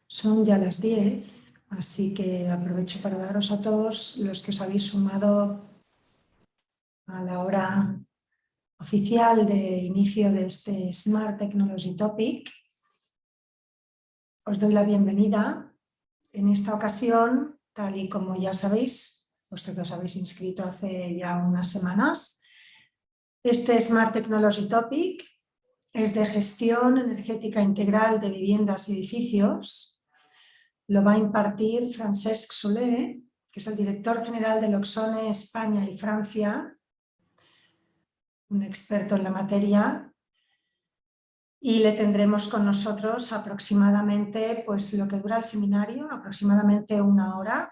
Son ya las 10, así que aprovecho para daros a todos los que os habéis sumado a la hora oficial de inicio de este Smart Technology Topic. Os doy la bienvenida. En esta ocasión, tal y como ya sabéis, puesto que os habéis inscrito hace ya unas semanas, este Smart Technology Topic es de gestión energética integral de viviendas y edificios. Lo va a impartir Francesc Soler, que es el director general de Loxone España y Francia, un experto en la materia, y le tendremos con nosotros aproximadamente, pues lo que dura el seminario, aproximadamente 1 hora.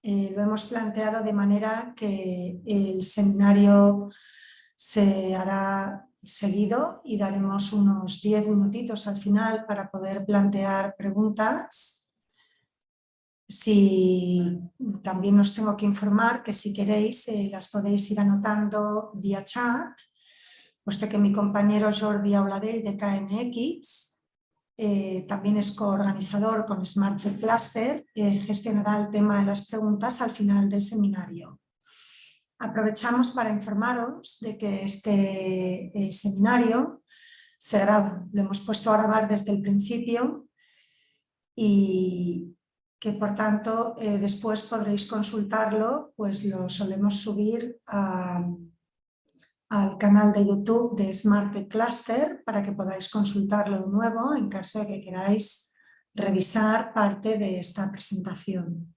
Lo hemos planteado de manera que el seminario se hará seguido y daremos unos 10 minutitos al final para poder plantear preguntas. También os tengo que informar que si queréis las podéis ir anotando vía chat, puesto que mi compañero Jordi Auladell de KNX también es coorganizador con Smart Cluster, gestionará el tema de las preguntas al final del seminario. Aprovechamos para informaros de que este seminario se graba, lo hemos puesto a grabar desde el principio y que por tanto después podréis consultarlo, pues lo solemos subir al canal de YouTube de Smart Cluster para que podáis consultarlo de nuevo en caso de que queráis revisar parte de esta presentación.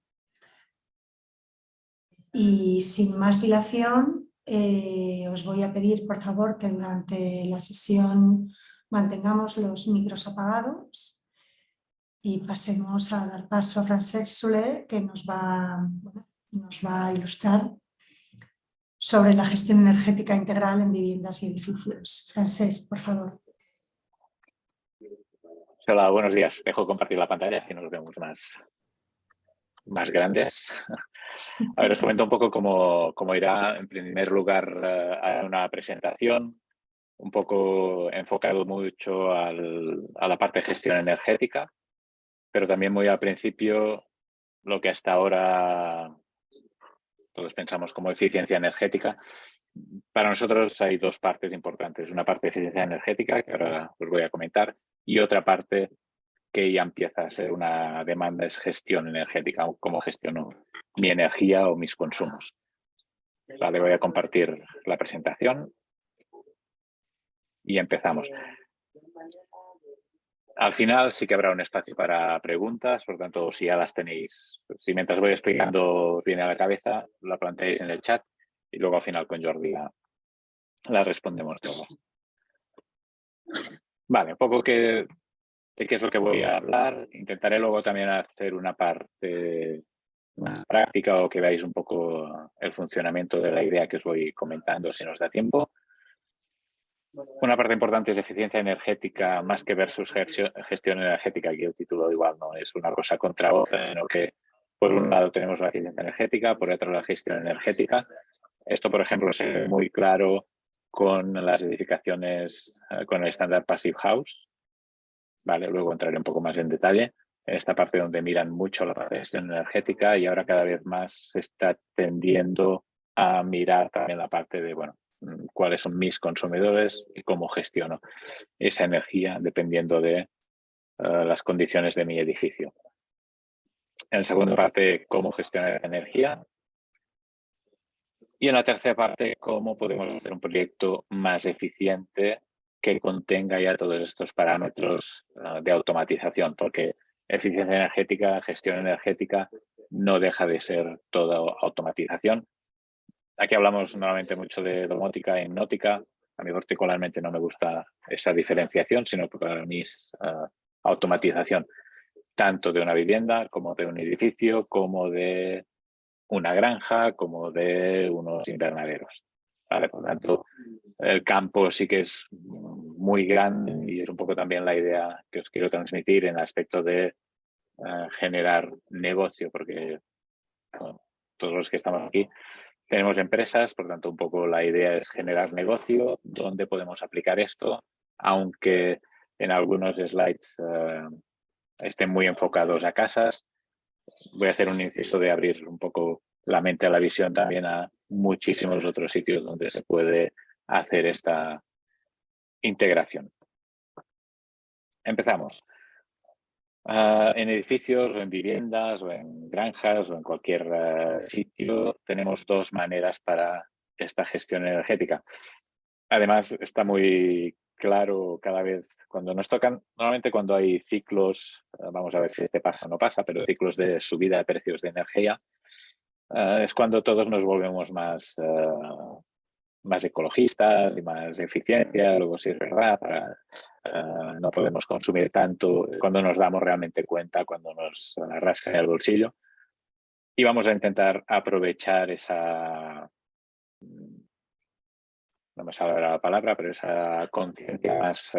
Y sin más dilación, os voy a pedir por favor que durante la sesión mantengamos los micros apagados y pasemos a dar paso a Francesc Soler, que nos va a ilustrar sobre la gestión energética integral en viviendas y edificios. Francesc, por favor. Hola, buenos días. Dejo compartir la pantalla, así nos vemos más grandes. A ver, os comento un poco cómo irá. En primer lugar, a una presentación un poco enfocado mucho a la parte de gestión energética, pero también muy al principio lo que hasta ahora todos pensamos como eficiencia energética. Para nosotros hay dos partes importantes. Una parte de eficiencia energética, que ahora os voy a comentar, y otra parte que ya empieza a ser una demanda es gestión energética, cómo gestiono mi energía o mis consumos. Vale, voy a compartir la presentación y empezamos. Al final sí que habrá un espacio para preguntas, por tanto, si ya las tenéis, si mientras voy explicando os viene a la cabeza, la planteáis en el chat y luego al final con Jordi la respondemos todas. Vale, un poco de qué es lo que voy a hablar. Intentaré luego también hacer una parte más práctica o que veáis un poco el funcionamiento de la idea que os voy comentando si nos da tiempo. Una parte importante es eficiencia energética más que versus gestión energética, que el título igual no es una cosa contra otra, sino que por un lado tenemos la eficiencia energética, por otro la gestión energética. Esto, por ejemplo, se ve muy claro con las edificaciones con el estándar Passive House. Vale, luego entraré un poco más en detalle. En esta parte donde miran mucho la gestión energética y ahora cada vez más se está tendiendo a mirar también la parte de, bueno, cuáles son mis consumidores y cómo gestiono esa energía dependiendo de las condiciones de mi edificio. En la segunda parte, cómo gestionar la energía. Y en la tercera parte, cómo podemos hacer un proyecto más eficiente que contenga ya todos estos parámetros de automatización, porque eficiencia energética, gestión energética, no deja de ser toda automatización. Aquí hablamos normalmente mucho de domótica e hipnótica. A mí particularmente no me gusta esa diferenciación, sino que para mí es automatización tanto de una vivienda como de un edificio, como de una granja, como de unos invernaderos. ¿Vale? Por lo tanto, el campo sí que es muy grande y es un poco también la idea que os quiero transmitir en el aspecto de generar negocio, porque bueno, todos los que estamos aquí tenemos empresas, por tanto, un poco la idea es generar negocio, dónde podemos aplicar esto, aunque en algunos slides estén muy enfocados a casas. Voy a hacer un inciso de abrir un poco la mente a la visión también a muchísimos otros sitios donde se puede hacer esta integración. Empezamos. En edificios o en viviendas o en granjas o en cualquier sitio tenemos dos maneras para esta gestión energética. Además, está muy claro cada vez cuando nos tocan, normalmente cuando hay ciclos, vamos a ver si este pasa o no pasa, pero ciclos de subida de precios de energía, es cuando todos nos volvemos más ecologistas y más eficiencia. Luego, si es verdad, no podemos consumir tanto cuando nos damos realmente cuenta, cuando nos rasca el bolsillo. Y vamos a intentar aprovechar esa, no me sale la palabra, pero esa conciencia más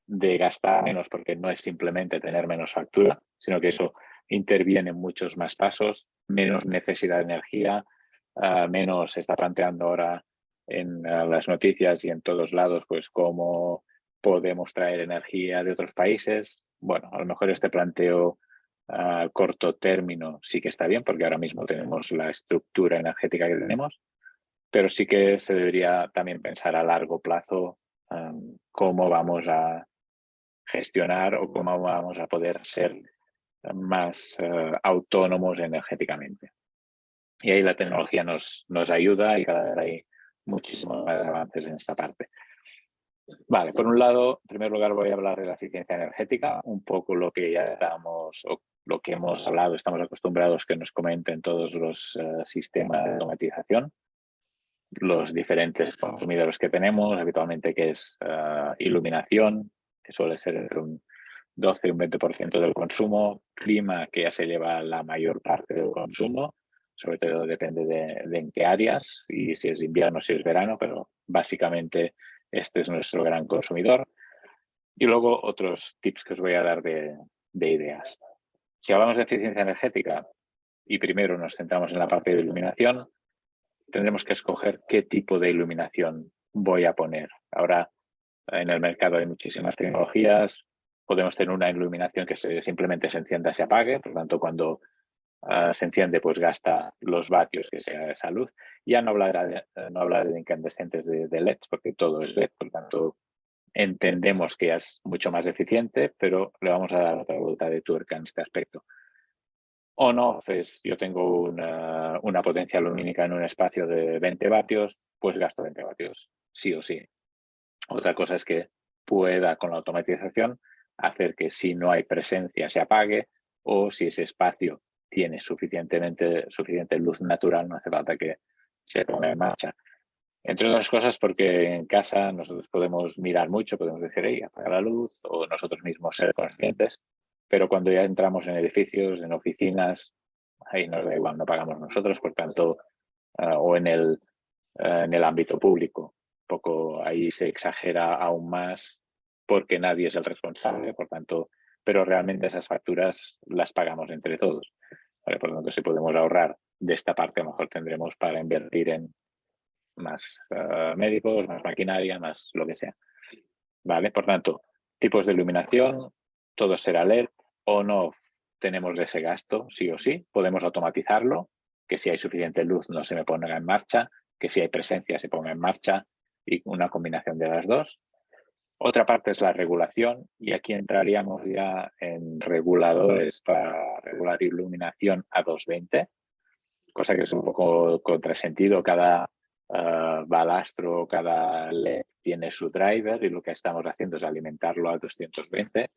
de gastar menos, porque no es simplemente tener menos factura, sino que eso interviene en muchos más pasos, menos necesidad de energía, menos se está planteando ahora en las noticias y en todos lados, pues cómo podemos traer energía de otros países. Bueno, a lo mejor este planteo a corto término sí que está bien, porque ahora mismo tenemos la estructura energética que tenemos, pero sí que se debería también pensar a largo plazo cómo vamos a gestionar o cómo vamos a poder ser más autónomos energéticamente. Y ahí la tecnología nos ayuda y cada vez hay muchísimos más avances en esta parte. Vale, por un lado, en primer lugar voy a hablar de la eficiencia energética, un poco lo que ya estamos, o lo que hemos hablado, estamos acostumbrados que nos comenten todos los sistemas de automatización, los diferentes consumidores que tenemos, habitualmente que es iluminación, que suele ser entre un 12 y un 20% del consumo, clima, que ya se lleva la mayor parte del consumo, sobre todo depende de en qué áreas y si es invierno, si es verano, pero básicamente este es nuestro gran consumidor. Y luego otros tips que os voy a dar de ideas. Si hablamos de eficiencia energética y primero nos centramos en la parte de iluminación, tendremos que escoger qué tipo de iluminación voy a poner. Ahora en el mercado hay muchísimas tecnologías. Podemos tener una iluminación que simplemente se encienda y se apague. Por lo tanto, cuando se enciende, pues gasta los vatios que sea esa luz. Ya no hablaré de incandescentes de LEDs, porque todo es LED. Por lo tanto, entendemos que es mucho más eficiente, pero le vamos a dar otra vuelta de tuerca en este aspecto. On-off es, yo tengo una potencia lumínica en un espacio de 20 vatios, pues gasto 20 vatios, sí o sí. Otra cosa es que pueda, con la automatización, hacer que si no hay presencia se apague, o si ese espacio tiene suficiente luz natural, no hace falta que se ponga en marcha. Entre otras cosas porque en casa nosotros podemos mirar mucho, podemos decir, hey, apaga la luz, o nosotros mismos ser conscientes, pero cuando ya entramos en edificios, en oficinas, ahí nos da igual, no pagamos nosotros, por tanto, o en el ámbito público. Poco ahí se exagera aún más porque nadie es el responsable, por tanto, pero realmente esas facturas las pagamos entre todos. ¿Vale? Por lo tanto, si podemos ahorrar de esta parte, a lo mejor tendremos para invertir en más médicos, más maquinaria, más lo que sea. ¿Vale? Por tanto, tipos de iluminación, todo será LED, o no tenemos ese gasto, sí o sí, podemos automatizarlo, que si hay suficiente luz no se me ponga en marcha, que si hay presencia se ponga en marcha, y una combinación de las dos. Otra parte es la regulación, y aquí entraríamos ya en reguladores para regular iluminación a 220, cosa que es un poco contrasentido. Cada balastro, cada LED tiene su driver y lo que estamos haciendo es alimentarlo a 220.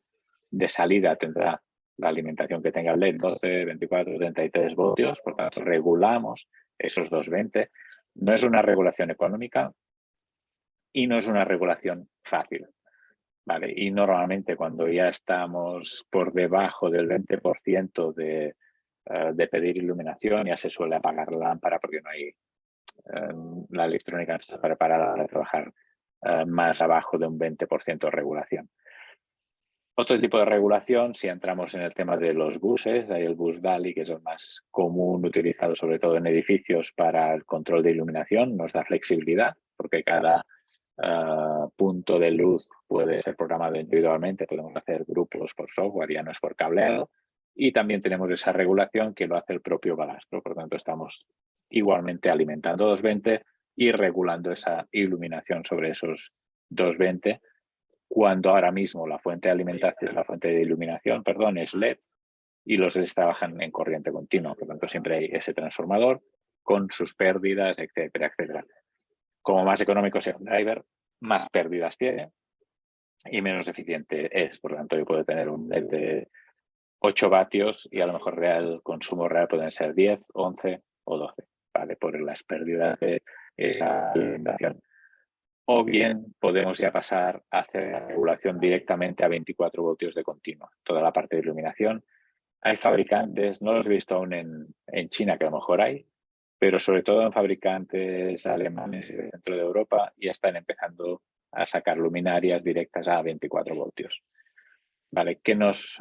De salida tendrá la alimentación que tenga el LED, 12, 24, 33 voltios, por tanto regulamos esos 220. No es una regulación económica y no es una regulación fácil. ¿Vale? Y normalmente cuando ya estamos por debajo del 20% de pedir iluminación, ya se suele apagar la lámpara porque no hay la electrónica no está preparada para trabajar más abajo de un 20% de regulación. Otro tipo de regulación, si entramos en el tema de los buses, hay el bus DALI, que es el más común, utilizado sobre todo en edificios para el control de iluminación, nos da flexibilidad, porque cada punto de luz puede ser programado individualmente, podemos hacer grupos por software, ya no es por cableado, y también tenemos esa regulación que lo hace el propio balastro, por lo tanto estamos igualmente alimentando 220 y regulando esa iluminación sobre esos 220, cuando ahora mismo la fuente de alimentación, la fuente de iluminación, perdón, es LED y los LEDs trabajan en corriente continua, por lo tanto siempre hay ese transformador con sus pérdidas, etcétera, etcétera. Como más económico sea un driver, más pérdidas tiene y menos eficiente es. Por lo tanto, yo puedo tener un LED de 8 vatios y a lo mejor el consumo real pueden ser 10, 11 o 12, ¿vale? Por las pérdidas de esa alimentación. O bien podemos ya pasar a hacer la regulación directamente a 24 voltios de continua, toda la parte de iluminación. Hay fabricantes, no los he visto aún en China, que a lo mejor hay, pero sobre todo en fabricantes alemanes y dentro de Europa ya están empezando a sacar luminarias directas a 24 voltios. ¿Vale? ¿Qué nos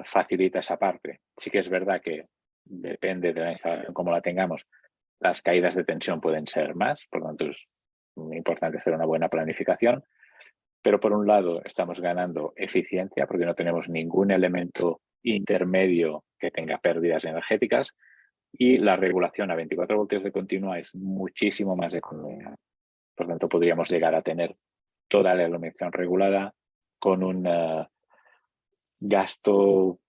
facilita esa parte? Sí que es verdad que depende de la instalación como la tengamos, las caídas de tensión pueden ser más, por lo tanto es muy importante hacer una buena planificación, pero por un lado estamos ganando eficiencia porque no tenemos ningún elemento intermedio que tenga pérdidas energéticas y la regulación a 24 voltios de continua es muchísimo más económica. Por lo tanto, podríamos llegar a tener toda la iluminación regulada con un gasto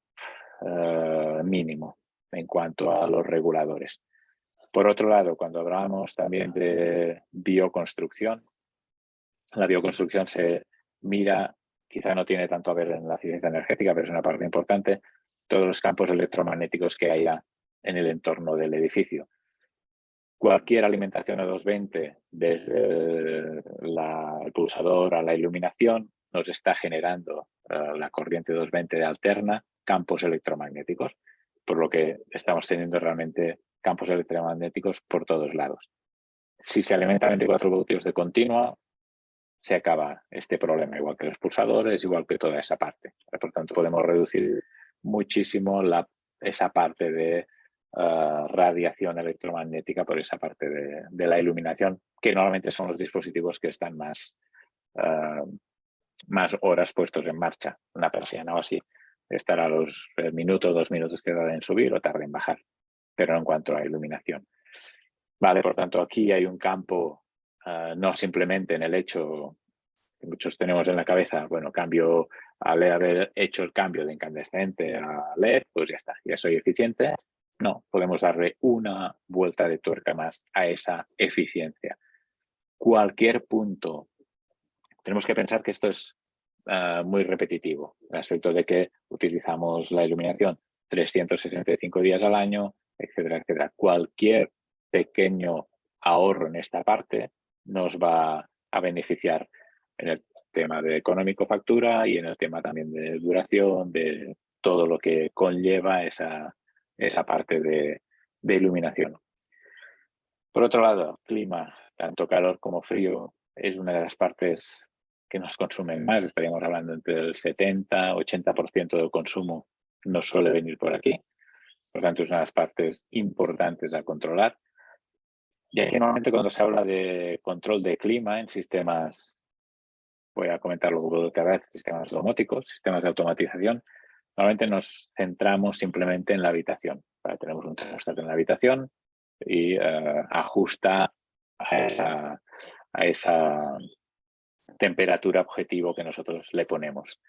mínimo en cuanto a los reguladores. Por otro lado, cuando hablamos también de bioconstrucción, la bioconstrucción se mira, quizá no tiene tanto a ver en la eficiencia energética, pero es una parte importante, todos los campos electromagnéticos que haya en el entorno del edificio. Cualquier alimentación a 220, desde el pulsador a la iluminación, nos está generando la corriente 220 de alterna campos electromagnéticos, por lo que estamos teniendo realmente campos electromagnéticos por todos lados. Si se alimenta a 24 voltios de continua, se acaba este problema, igual que los pulsadores, igual que toda esa parte. Por tanto, podemos reducir muchísimo esa parte de radiación electromagnética por esa parte de la iluminación, que normalmente son los dispositivos que están más horas puestos en marcha. Una persiana o así estará los minutos, 2 minutos que tarden en subir o tarde en bajar, pero en cuanto a iluminación. Vale, por tanto, aquí hay un campo no simplemente en el hecho que muchos tenemos en la cabeza, bueno, cambio, al haber hecho el cambio de incandescente a LED, pues ya está, ya soy eficiente. No, podemos darle una vuelta de tuerca más a esa eficiencia. Cualquier punto, tenemos que pensar que esto es muy repetitivo, el aspecto de que utilizamos la iluminación 365 días al año, etcétera, etcétera. Cualquier pequeño ahorro en esta parte nos va a beneficiar en el tema de económico factura y en el tema también de duración, de todo lo que conlleva esa parte de iluminación. Por otro lado, clima, tanto calor como frío, es una de las partes que nos consumen más. Estaríamos hablando entre el 70-80% del consumo no suele venir por aquí. Por lo tanto, es una de las partes importantes a controlar. Y aquí normalmente cuando se habla de control de clima en sistemas, voy a comentarlo otra vez, sistemas domóticos, sistemas de automatización, normalmente nos centramos simplemente en la habitación. Tenemos un termostato en la habitación y ajusta a esa temperatura objetivo que nosotros le ponemos.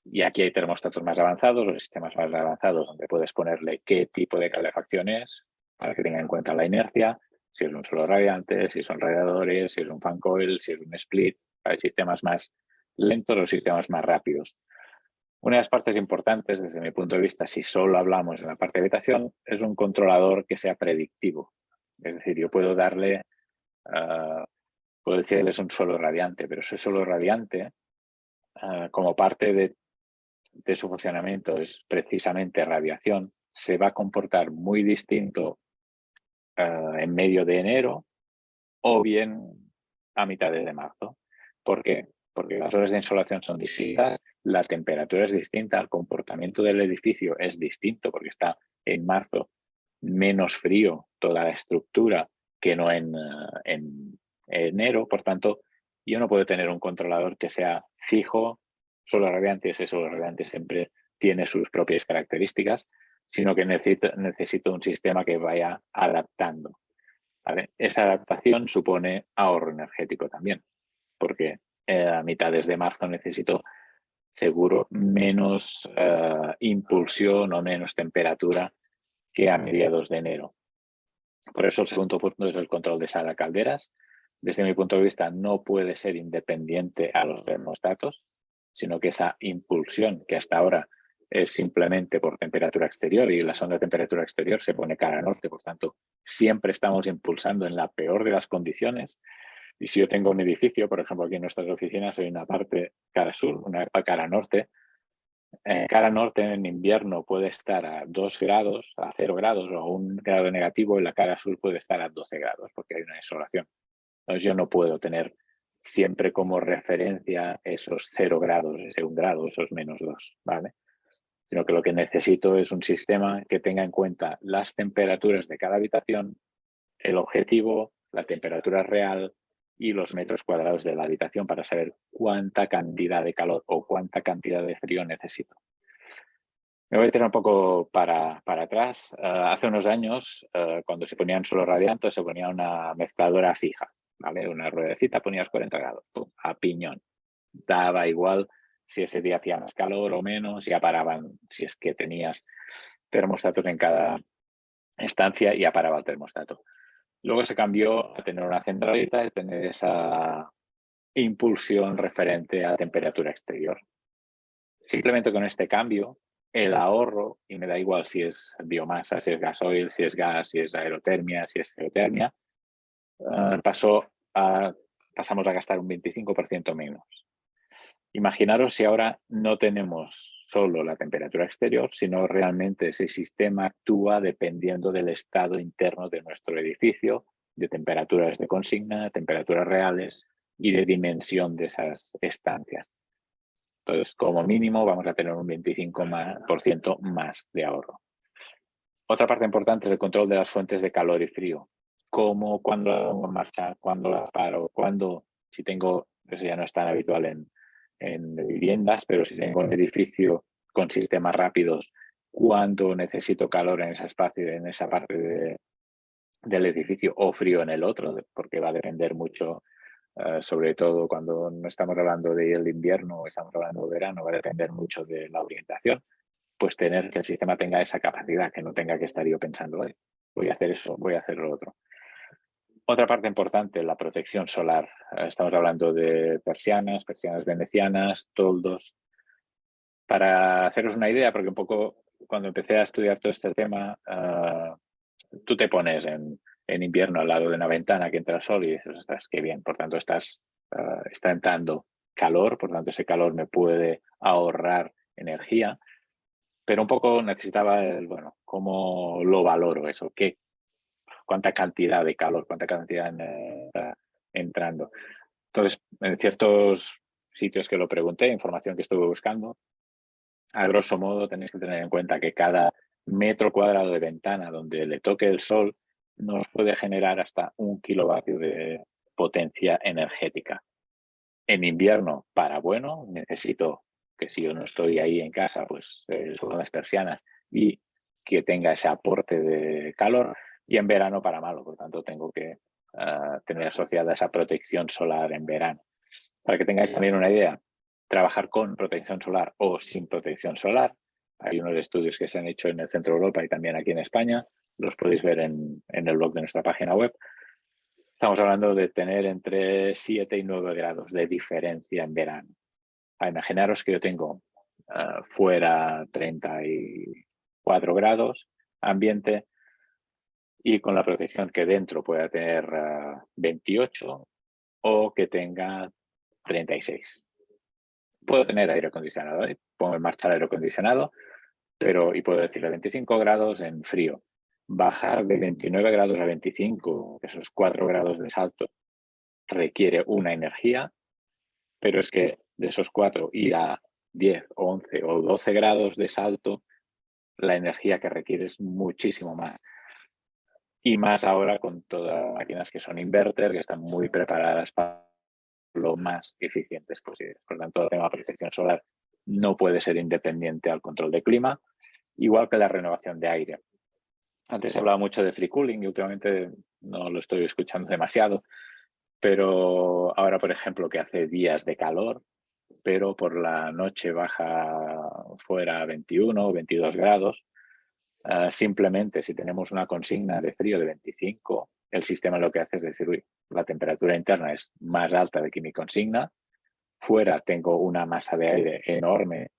Y aquí hay termostatos más avanzados, los sistemas más avanzados, donde puedes ponerle qué tipo de calefacción es, para que tenga en cuenta la inercia, si es un suelo radiante, si son radiadores, si es un fan coil, si es un split. Hay sistemas más lentos o sistemas más rápidos. Una de las partes importantes, desde mi punto de vista, si solo hablamos en la parte de habitación, es un controlador que sea predictivo. Es decir, yo puedo darle, puedo decirles un suelo radiante, pero ese suelo radiante, como parte de su funcionamiento es precisamente radiación, se va a comportar muy distinto en medio de enero o bien a mitades de marzo. ¿Por qué? Porque las horas de insolación son distintas, la temperatura es distinta, el comportamiento del edificio es distinto porque está en marzo menos frío toda la estructura que no en enero. Por tanto, Yo no puedo tener un controlador que sea fijo, solo radiante, ese solo radiante siempre tiene sus propias características, sino que necesito un sistema que vaya adaptando, ¿vale? Esa adaptación supone ahorro energético también, porque a mitades de marzo necesito seguro menos impulsión o menos temperatura que a mediados de enero. Por eso el segundo punto es el control de sala calderas. Desde mi punto de vista no puede ser independiente a los termostatos, sino que esa impulsión que hasta ahora es simplemente por temperatura exterior y la sonda de temperatura exterior se pone cara norte, por tanto siempre estamos impulsando en la peor de las condiciones. Y si yo tengo un edificio, por ejemplo aquí en nuestras oficinas hay una parte cara sur, una cara norte. Cara norte en invierno puede estar a 2 grados, a 0 grados o a 1 grado negativo, y la cara sur puede estar a 12 grados porque hay una insolación. Entonces yo no puedo tener siempre como referencia esos 0 grados, ese 1 grado, esos -2, ¿vale? Sino que lo que necesito es un sistema que tenga en cuenta las temperaturas de cada habitación, el objetivo, la temperatura real y los metros cuadrados de la habitación para saber cuánta cantidad de calor o cuánta cantidad de frío necesito. Me voy a tirar un poco para atrás. Hace unos años, cuando se ponían solo radiantes, se ponía una mezcladora fija, ¿vale? Una ruedecita, ponías 40 grados, pum, a piñón. Daba igual si ese día hacía más calor o menos, ya paraban si es que tenías termostatos en cada estancia, ya paraba el termostato. Luego se cambió a tener una centralita y tener esa impulsión referente a temperatura exterior. Simplemente con este cambio, el ahorro, y me da igual si es biomasa, si es gasoil, si es gas, si es aerotermia, si es geotermia, pasamos a gastar un 25% menos. Imaginaros si ahora no tenemos solo la temperatura exterior, sino realmente ese sistema actúa dependiendo del estado interno de nuestro edificio, de temperaturas de consigna, temperaturas reales y de dimensión de esas estancias. Entonces, como mínimo, vamos a tener un 25% más de ahorro. Otra parte importante es el control de las fuentes de calor y frío. Cómo, cuándo las pongo en marcha, cuándo las paro, cuándo, si tengo, eso ya no es tan habitual en viviendas, pero si tengo un edificio con sistemas rápidos, cuándo necesito calor en ese espacio, en esa parte del edificio, o frío en el otro, porque va a depender mucho, sobre todo cuando no estamos hablando del invierno o estamos hablando de verano, va a depender mucho de la orientación. Pues tener que el sistema tenga esa capacidad, que no tenga que estar yo pensando, voy a hacer eso, voy a hacer lo otro. Otra parte importante, la protección solar. Estamos hablando de persianas venecianas, toldos. Para haceros una idea, porque un poco cuando empecé a estudiar todo este tema, tú te pones en invierno al lado de una ventana que entra sol y dices, ostras, qué bien. Por tanto, está entrando calor, por tanto, ese calor me puede ahorrar energía. Pero un poco necesitaba bueno, ¿cómo lo valoro eso? ¿Cuánta cantidad de calor, cuánta cantidad está entrando? Entonces, en ciertos sitios que lo pregunté, información que estuve buscando, a grosso modo tenéis que tener en cuenta que cada metro cuadrado de ventana donde le toque el sol nos puede generar hasta 1 kilovatio de potencia energética. En invierno, para bueno, necesito que si yo no estoy ahí en casa, pues suban las persianas y que tenga ese aporte de calor. Y en verano, para malo, por tanto, tengo que tener asociada esa protección solar en verano. Para que tengáis también una idea, trabajar con protección solar o sin protección solar. Hay unos estudios que se han hecho en el centro de Europa y también aquí en España. Los podéis ver en el blog de nuestra página web. Estamos hablando de tener entre 7 y 9 grados de diferencia en verano. Imaginaros que yo tengo fuera 34 grados ambiente y con la protección que dentro pueda tener 28 o que tenga 36. Puedo tener aire acondicionado, pongo en marcha el aire acondicionado, y puedo decirle 25 grados en frío. Bajar de 29 grados a 25, esos 4 grados de salto, requiere una energía, pero es que de esos 4 ir a 10, 11 o 12 grados de salto, la energía que requiere es muchísimo más. Y más ahora con todas las máquinas que son inverter, que están muy preparadas para lo más eficientes posibles. Por tanto, el tema de protección solar no puede ser independiente al control de clima, igual que la renovación de aire. Antes se hablaba mucho de free cooling y últimamente no lo estoy escuchando demasiado, pero ahora, por ejemplo, que hace días de calor, pero por la noche baja fuera a 21 o 22 grados, simplemente si tenemos una consigna de frío de 25, el sistema lo que hace es decir, uy, la temperatura interna es más alta de que mi consigna, fuera tengo una masa de aire enorme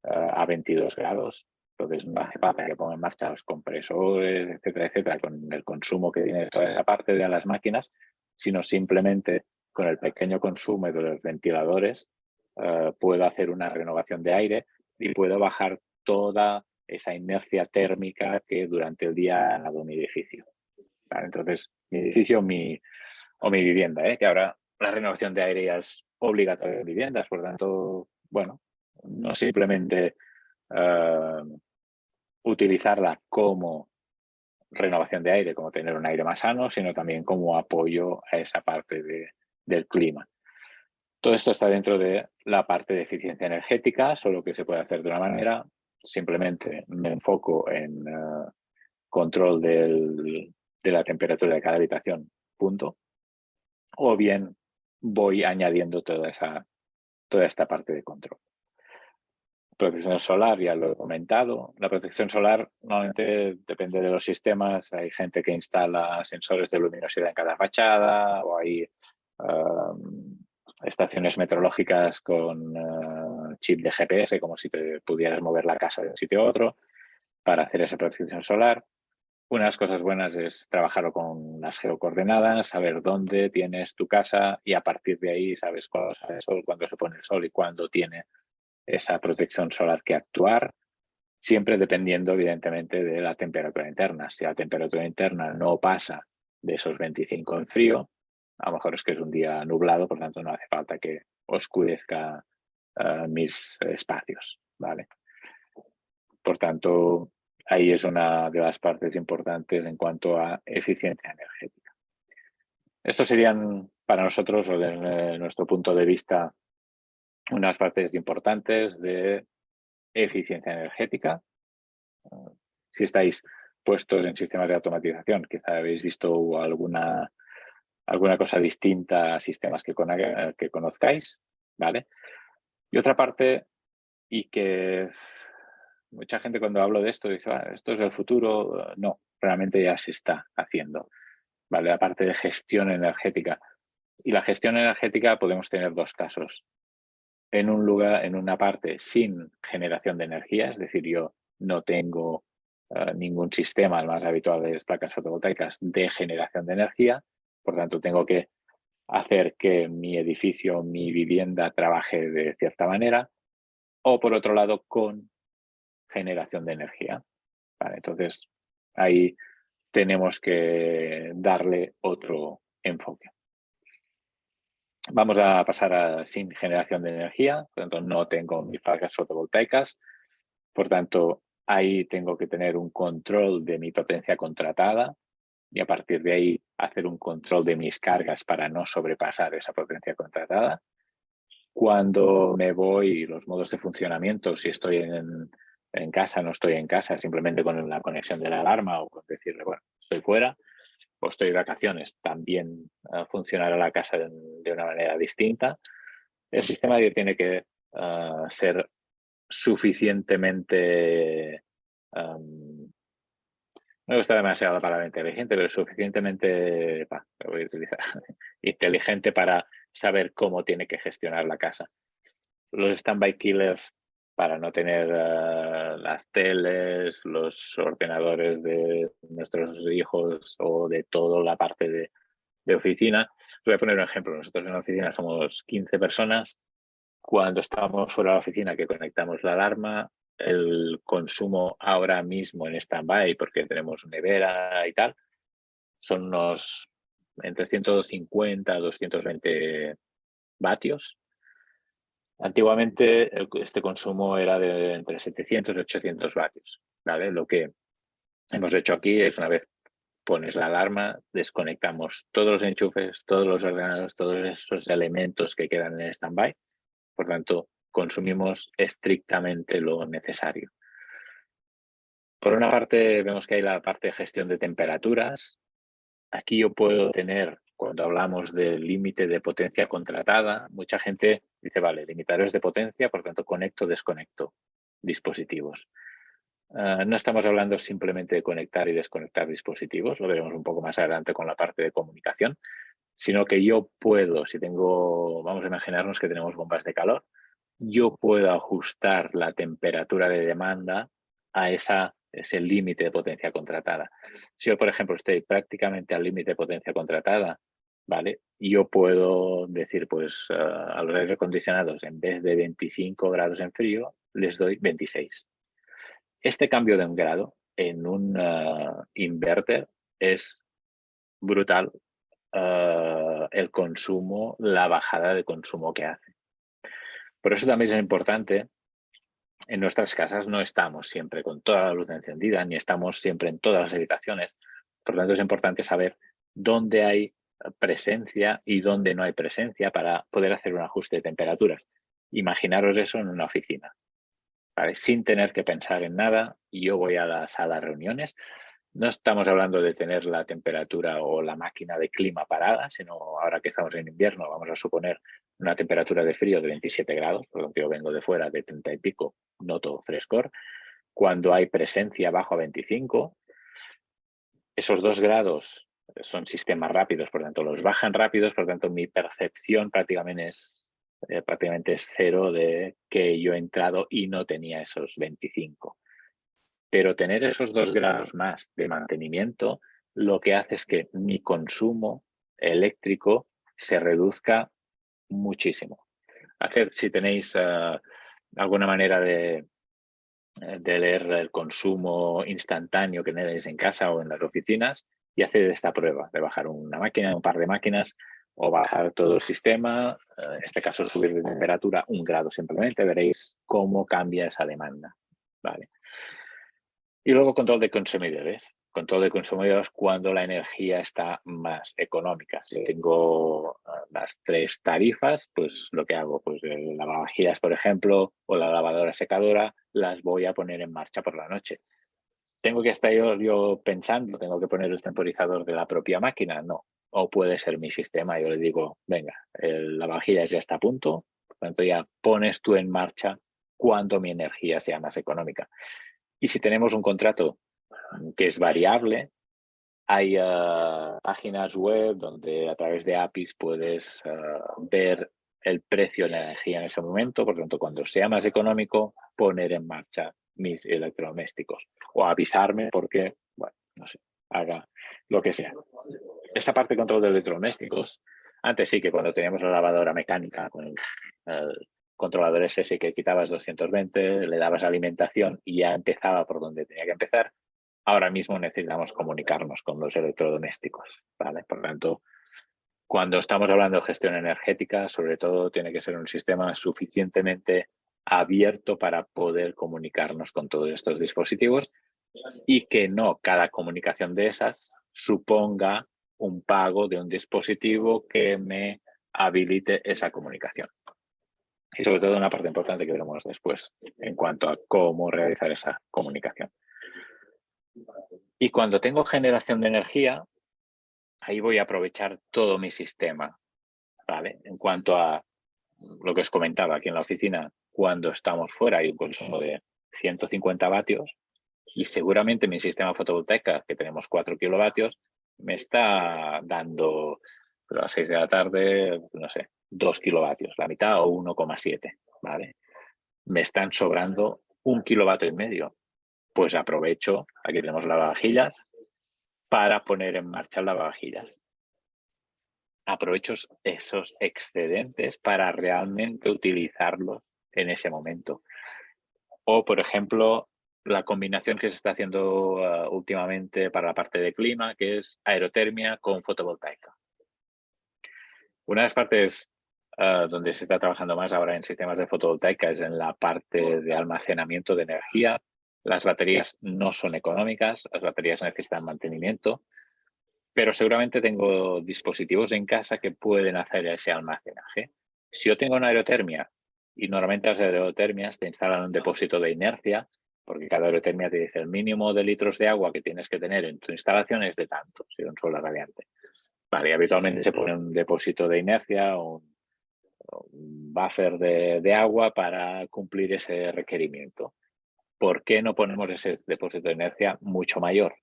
a 22 grados, entonces no hace falta que ponga en marcha los compresores, etcétera, etcétera, con el consumo que tiene toda esa parte de las máquinas, sino simplemente con el pequeño consumo de los ventiladores puedo hacer una renovación de aire y puedo bajar toda esa inercia térmica que durante el día ha dado mi edificio. ¿Vale? Entonces, mi edificio o mi vivienda, que ahora la renovación de aire ya es obligatoria en viviendas, por tanto, bueno, no simplemente utilizarla como renovación de aire, como tener un aire más sano, sino también como apoyo a esa parte del clima. Todo esto está dentro de la parte de eficiencia energética, solo que se puede hacer de una manera. Simplemente me enfoco en control de la temperatura de cada habitación, punto. O bien voy añadiendo toda esta parte de control. Protección solar, ya lo he comentado. La protección solar normalmente depende de los sistemas. Hay gente que instala sensores de luminosidad en cada fachada o hay estaciones meteorológicas con chip de GPS, como si te pudieras mover la casa de un sitio a otro para hacer esa protección solar. Una de las cosas buenas es trabajarlo con las geocoordenadas, saber dónde tienes tu casa y a partir de ahí sabes cuándo sale el sol, cuándo se pone el sol y cuándo tiene esa protección solar que actuar, siempre dependiendo evidentemente de la temperatura interna. Si la temperatura interna no pasa de esos 25 en frío, a lo mejor es que es un día nublado, por tanto no hace falta que oscurezca mis espacios, ¿vale? Por tanto, ahí es una de las partes importantes en cuanto a eficiencia energética. Estos serían para nosotros, o desde nuestro punto de vista, unas partes importantes de eficiencia energética. Si estáis puestos en sistemas de automatización, quizá habéis visto alguna cosa distinta a sistemas que conozcáis, ¿vale? Y otra parte, y que mucha gente cuando hablo de esto dice, esto es el futuro. No, realmente ya se está haciendo, ¿vale? La parte de gestión energética. Y la gestión energética podemos tener dos casos. En un lugar, en una parte sin generación de energía, es decir, yo no tengo ningún sistema, el más habitual es placas fotovoltaicas de generación de energía, por tanto tengo que hacer que mi edificio, mi vivienda trabaje de cierta manera, o por otro lado con generación de energía. Vale, entonces ahí tenemos que darle otro enfoque. Vamos a pasar a sin generación de energía, por tanto no tengo mis placas fotovoltaicas, por tanto ahí tengo que tener un control de mi potencia contratada y a partir de ahí hacer un control de mis cargas para no sobrepasar esa potencia contratada. Cuando me voy, los modos de funcionamiento, si estoy en casa, no estoy en casa, simplemente con la conexión de la alarma o con decirle, bueno, estoy fuera o estoy de vacaciones, también funcionará la casa de una manera distinta. El sistema tiene que ser suficientemente, no me gusta demasiado la palabra inteligente, pero suficientemente, lo voy a utilizar, inteligente para saber cómo tiene que gestionar la casa. Los standby killers, para no tener las teles, los ordenadores de nuestros hijos o de toda la parte de oficina. Os voy a poner un ejemplo. Nosotros en la oficina somos 15 personas. Cuando estamos fuera de la oficina, que conectamos la alarma, el consumo ahora mismo en stand-by, porque tenemos nevera y tal, son unos entre 150 a 220 vatios. Antiguamente este consumo era de entre 700 y 800 vatios. ¿Vale? Lo que hemos hecho aquí es, una vez pones la alarma, desconectamos todos los enchufes, todos los ordenadores, todos esos elementos que quedan en stand-by. Por tanto, consumimos estrictamente lo necesario. Por una parte, vemos que hay la parte de gestión de temperaturas. Aquí yo puedo tener, cuando hablamos del límite de potencia contratada, mucha gente dice, vale, limitadores de potencia, por tanto, conecto, desconecto dispositivos. No estamos hablando simplemente de conectar y desconectar dispositivos, lo veremos un poco más adelante con la parte de comunicación, sino que yo puedo, si tengo, vamos a imaginarnos que tenemos bombas de calor, yo puedo ajustar la temperatura de demanda a ese límite de potencia contratada. Si yo, por ejemplo, estoy prácticamente al límite de potencia contratada, ¿vale? Yo puedo decir, pues, a los aires acondicionados, en vez de 25 grados en frío, les doy 26. Este cambio de un grado en un inverter es brutal, el consumo, la bajada de consumo que hace. Por eso también es importante, en nuestras casas no estamos siempre con toda la luz encendida, ni estamos siempre en todas las habitaciones. Por lo tanto, es importante saber dónde hay presencia y dónde no hay presencia para poder hacer un ajuste de temperaturas. Imaginaros eso en una oficina, ¿vale? Sin tener que pensar en nada. Yo voy a la sala de reuniones. No estamos hablando de tener la temperatura o la máquina de clima parada, sino ahora que estamos en invierno, vamos a suponer una temperatura de frío de 27 grados, por lo tanto yo vengo de fuera de 30 y pico, noto frescor. Cuando hay presencia bajo a 25, esos 2 grados son sistemas rápidos, por lo tanto los bajan rápidos, por lo tanto mi percepción prácticamente es cero de que yo he entrado y no tenía esos 25. Pero tener esos 2 grados más de mantenimiento lo que hace es que mi consumo eléctrico se reduzca muchísimo. Si tenéis alguna manera de leer el consumo instantáneo que tenéis en casa o en las oficinas y haced esta prueba de bajar una máquina, un par de máquinas o bajar todo el sistema, en este caso subir de temperatura 1 grado simplemente, veréis cómo cambia esa demanda, ¿vale? Y luego control de consumidores. Control de consumidores cuando la energía está más económica. Si tengo las 3 tarifas, pues lo que hago, pues el lavavajillas, por ejemplo, o la lavadora secadora, las voy a poner en marcha por la noche. ¿Tengo que estar yo pensando, tengo que poner el temporizador de la propia máquina? No. O puede ser mi sistema, yo le digo, venga, el lavavajillas ya está a punto, por tanto ya pones tú en marcha cuando mi energía sea más económica. Y si tenemos un contrato que es variable, hay páginas web donde a través de APIs puedes ver el precio de la energía en ese momento. Por lo tanto, cuando sea más económico, poner en marcha mis electrodomésticos o avisarme porque, bueno, no sé, haga lo que sea. Esta parte de control de electrodomésticos, antes sí que cuando teníamos la lavadora mecánica con el controlador ese que quitabas 220, le dabas alimentación y ya empezaba por donde tenía que empezar. Ahora mismo necesitamos comunicarnos con los electrodomésticos, ¿vale? Por lo tanto, cuando estamos hablando de gestión energética, sobre todo tiene que ser un sistema suficientemente abierto para poder comunicarnos con todos estos dispositivos y que no cada comunicación de esas suponga un pago de un dispositivo que me habilite esa comunicación. Y sobre todo una parte importante que veremos después en cuanto a cómo realizar esa comunicación. Y cuando tengo generación de energía, ahí voy a aprovechar todo mi sistema, ¿vale? En cuanto a lo que os comentaba aquí en la oficina, cuando estamos fuera hay un consumo de 150 vatios y seguramente mi sistema fotovoltaica, que tenemos 4 kilovatios, me está dando a las 6 de la tarde, no sé, 2 kilovatios, la mitad o 1,7, ¿vale? Me están sobrando 1,5 kilovatios. Pues aprovecho, aquí tenemos lavavajillas, para poner en marcha el lavavajillas. Aprovecho esos excedentes para realmente utilizarlos en ese momento. O, por ejemplo, la combinación que se está haciendo últimamente para la parte de clima, que es aerotermia con fotovoltaica. Una de las partes donde se está trabajando más ahora en sistemas de fotovoltaica es en la parte de almacenamiento de energía. Las baterías no son económicas, las baterías necesitan mantenimiento. pero seguramente tengo dispositivos en casa que pueden hacer ese almacenaje. Si yo tengo una aerotermia, y normalmente las aerotermias te instalan un depósito de inercia, porque cada aerotermia te dice el mínimo de litros de agua que tienes que tener en tu instalación es de tanto, si es un suelo radiante. Vale, habitualmente se pone un depósito de inercia o un buffer de agua para cumplir ese requerimiento. ¿Por qué no ponemos ese depósito de inercia mucho mayor?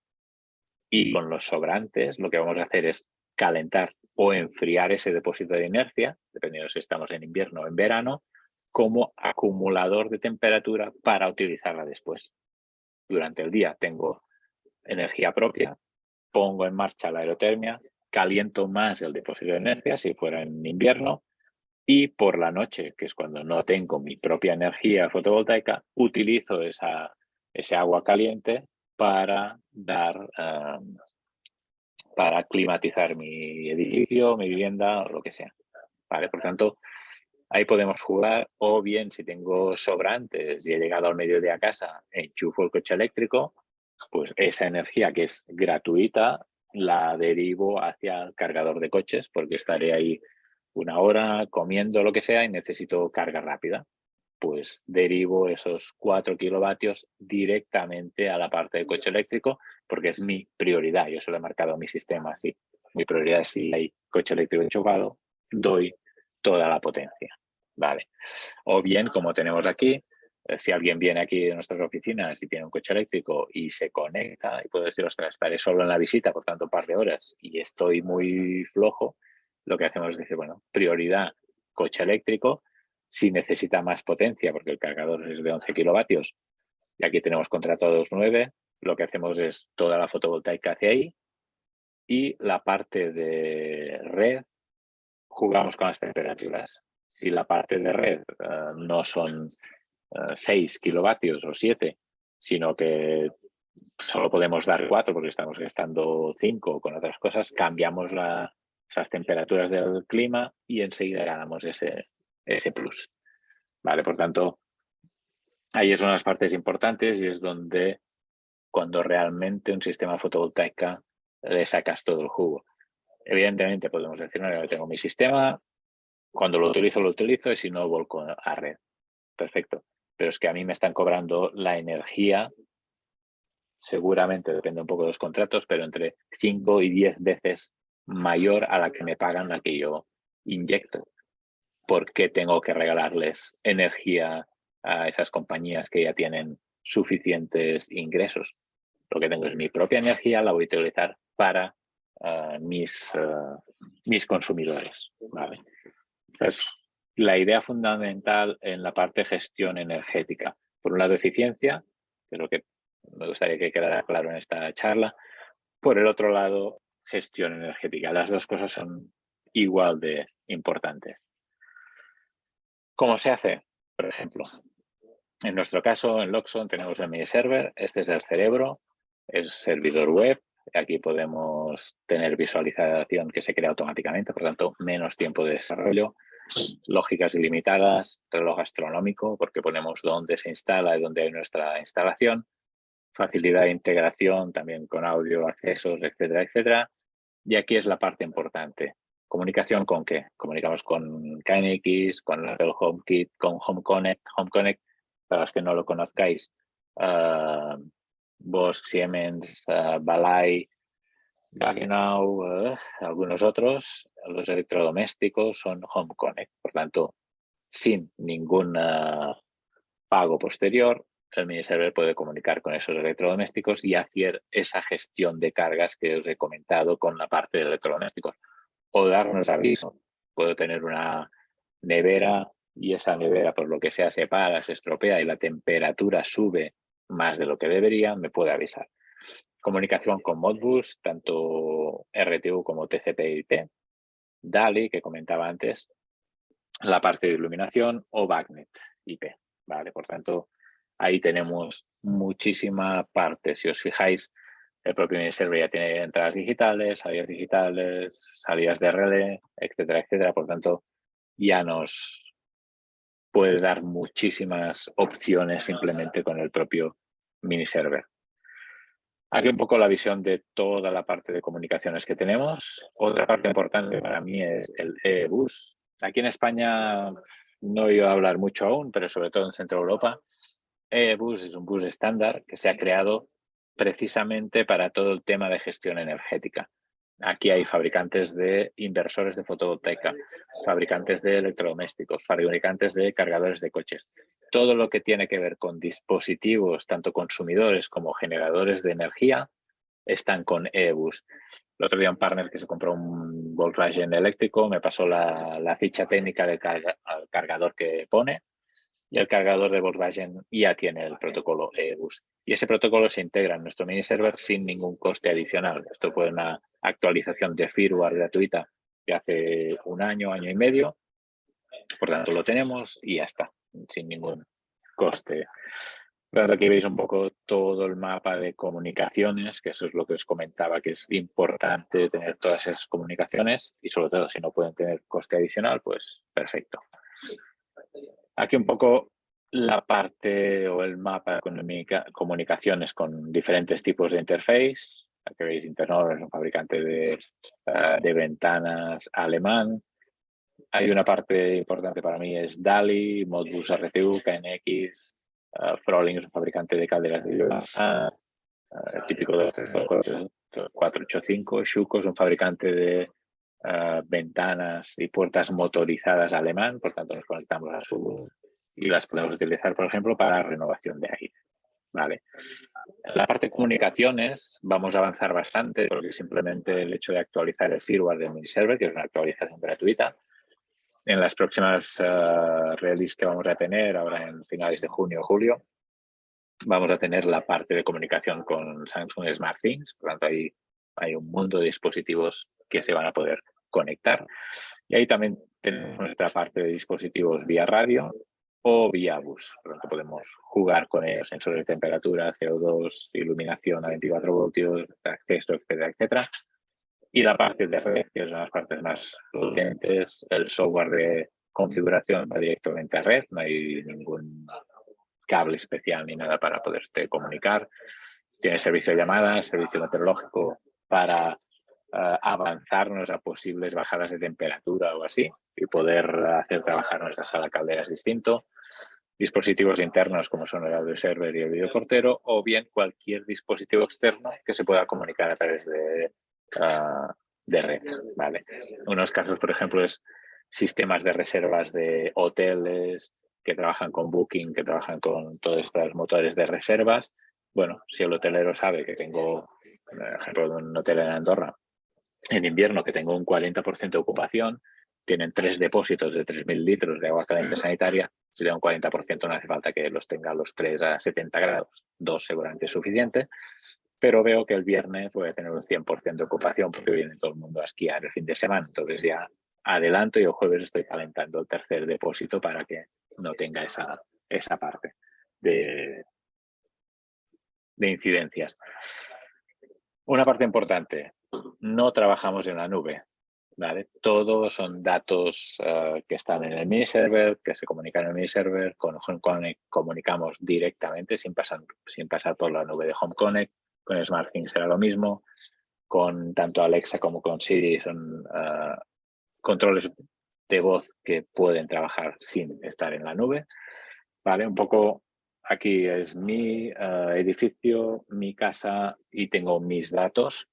Y con los sobrantes lo que vamos a hacer es calentar o enfriar ese depósito de inercia, dependiendo si estamos en invierno o en verano, como acumulador de temperatura para utilizarla después. Durante el día tengo energía propia, pongo en marcha la aerotermia, caliento más el depósito de inercia si fuera en invierno, y por la noche, que es cuando no tengo mi propia energía fotovoltaica, utilizo ese agua caliente para para climatizar mi edificio, mi vivienda o lo que sea. ¿Vale? Por tanto, ahí podemos jugar, o bien si tengo sobrantes y he llegado al mediodía a casa, enchufo el coche eléctrico, pues esa energía que es gratuita la derivo hacia el cargador de coches porque estaré ahí una hora comiendo lo que sea y necesito carga rápida. Pues derivo esos 4 kilovatios directamente a la parte del coche eléctrico porque es mi prioridad. Yo se lo he marcado a mi sistema así. Mi prioridad es si hay coche eléctrico enchufado, doy toda la potencia. Vale. O bien, como tenemos aquí, si alguien viene aquí de nuestras oficinas y tiene un coche eléctrico y se conecta y puedo decir, ostras, estaré solo en la visita, por tanto, un par de horas y estoy muy flojo, lo que hacemos es decir, bueno, prioridad coche eléctrico. Si necesita más potencia, porque el cargador es de 11 kilovatios y aquí tenemos contratados 9, lo que hacemos es toda la fotovoltaica hacia ahí y la parte de red jugamos con las temperaturas. Si la parte de red no son 6 kilovatios o 7, sino que solo podemos dar 4 porque estamos gastando 5 con otras cosas, cambiamos esas temperaturas del clima y enseguida ganamos ese plus. Vale, por tanto, ahí es una de las partes importantes y es donde cuando realmente un sistema fotovoltaico le sacas todo el jugo. Evidentemente podemos decir, no, yo tengo mi sistema, cuando lo utilizo y si no, volco a red. Perfecto. Pero es que a mí me están cobrando la energía, seguramente, depende un poco de los contratos, pero entre 5 y 10 veces mayor a la que me pagan la que yo inyecto. ¿Por qué tengo que regalarles energía a esas compañías que ya tienen suficientes ingresos? Lo que tengo es mi propia energía, la voy a utilizar para mis consumidores. ¿Vale? Entonces, la idea fundamental en la parte de gestión energética, por un lado eficiencia, que es lo que me gustaría que quedara claro en esta charla, por el otro lado gestión energética. Las dos cosas son igual de importantes. ¿Cómo se hace? Por ejemplo, en nuestro caso, en Loxon tenemos el mini server, este es el cerebro, el servidor web, aquí podemos tener visualización que se crea automáticamente, por lo tanto, menos tiempo de desarrollo, lógicas ilimitadas, reloj astronómico, porque ponemos dónde se instala y dónde hay nuestra instalación, facilidad de integración también con audio, accesos, etcétera, etcétera. Y aquí es la parte importante. ¿Comunicación con qué? Comunicamos con KNX, con Apple HomeKit, con Home Connect. Home Connect, para los que no lo conozcáis, Bosch, Siemens, Balay, Gaggenau, algunos otros, los electrodomésticos son Home Connect. Por tanto, sin ningún pago posterior, el mini server puede comunicar con esos electrodomésticos y hacer esa gestión de cargas que os he comentado con la parte de electrodomésticos. O darnos aviso. Puedo tener una nevera y esa nevera, por lo que sea, se para, se estropea y la temperatura sube más de lo que debería, me puede avisar. Comunicación con Modbus, tanto RTU como TCP/IP, DALI, que comentaba antes, la parte de iluminación o BACnet IP. ¿Vale? Por tanto, ahí tenemos muchísima parte. Si os fijáis, el propio mini server ya tiene entradas digitales, salidas de relé, etcétera, etcétera. Por tanto, ya nos puede dar muchísimas opciones simplemente con el propio mini server. Aquí un poco la visión de toda la parte de comunicaciones que tenemos. Otra parte importante para mí es el e-bus. Aquí en España no he oído hablar mucho aún, pero sobre todo en Centro Europa. e-bus es un bus estándar que se ha creado precisamente para todo el tema de gestión energética. Aquí hay fabricantes de inversores de fotovoltaica, fabricantes de electrodomésticos, fabricantes de cargadores de coches. Todo lo que tiene que ver con dispositivos, tanto consumidores como generadores de energía, están con e-bus. El otro día un partner que se compró un Volkswagen eléctrico me pasó la ficha técnica del cargador que pone, y el cargador de Volkswagen ya tiene el protocolo e-bus. Y ese protocolo se integra en nuestro mini server sin ningún coste adicional. Esto fue una actualización de firmware gratuita de hace un año, año y medio. Por tanto, lo tenemos y ya está, sin ningún coste. Pero aquí veis un poco todo el mapa de comunicaciones, que eso es lo que os comentaba, que es importante tener todas esas comunicaciones y sobre todo si no pueden tener coste adicional, pues perfecto. Aquí un poco la parte o el mapa de comunicaciones con diferentes tipos de interface. Aquí veis Internor, es un fabricante de ventanas alemán. Hay una parte importante para mí, es DALI, Modbus RTU, KNX, Froling es un fabricante de calderas de biomasa, típico de 485, Schuko es un fabricante de ventanas y puertas motorizadas alemán, por tanto nos conectamos a su y las podemos utilizar, por ejemplo, para renovación de aire. Vale. En la parte de comunicaciones vamos a avanzar bastante porque simplemente el hecho de actualizar el firmware del miniserver, que es una actualización gratuita, en las próximas releases que vamos a tener ahora en finales de junio o julio, vamos a tener la parte de comunicación con Samsung SmartThings, por lo tanto hay un mundo de dispositivos que se van a poder conectar. Y ahí también tenemos nuestra parte de dispositivos vía radio o vía bus, por lo tanto podemos jugar con ellos, sensores de temperatura, CO2, iluminación a 24 voltios, acceso, etcétera, etcétera. Y la parte de red, que es una de las partes más potentes, el software de configuración va directamente a red, no hay ningún cable especial ni nada para poderte comunicar. Tiene servicio de llamadas, servicio meteorológico para avanzarnos a posibles bajadas de temperatura o así y poder hacer trabajar nuestra sala calderas distinto. Dispositivos internos como son el audio server y el videoportero, o bien cualquier dispositivo externo que se pueda comunicar a través de red. ¿Vale? Unos casos, por ejemplo, es sistemas de reservas de hoteles que trabajan con Booking, que trabajan con todos estos motores de reservas. Bueno, si el hotelero sabe que tengo, por ejemplo, un hotel en Andorra, en invierno que tengo un 40% de ocupación, tienen 3 depósitos de 3.000 litros de agua caliente sanitaria, si tengo un 40% no hace falta que los tenga los 3 a 70 grados, 2 seguramente es suficiente, pero veo que el viernes voy a tener un 100% de ocupación porque viene todo el mundo a esquiar el fin de semana, entonces ya adelanto y el jueves estoy calentando el tercer depósito para que no tenga esa parte de incidencias. Una parte importante, no trabajamos en la nube, ¿vale? Todos son datos que están en el mini server, que se comunican en el mini server, con HomeConnect comunicamos directamente sin pasar por la nube de HomeConnect, con SmartThings será lo mismo, con tanto Alexa como con Siri son controles de voz que pueden trabajar sin estar en la nube, ¿vale? Un poco aquí es mi edificio, mi casa y tengo mis datos.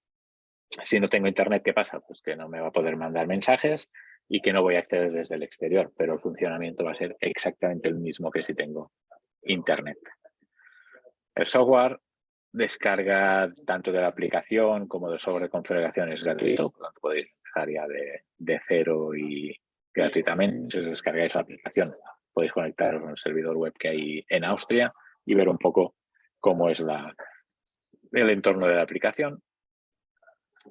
Si no tengo internet, ¿qué pasa? Pues que no me va a poder mandar mensajes y que no voy a acceder desde el exterior, pero el funcionamiento va a ser exactamente el mismo que si tengo internet. El software descarga tanto de la aplicación como del software de configuración es gratuito, por lo tanto podéis empezar ya de cero y gratuitamente. Si os descargáis la aplicación, podéis conectaros a un servidor web que hay en Austria y ver un poco cómo es el entorno de la aplicación.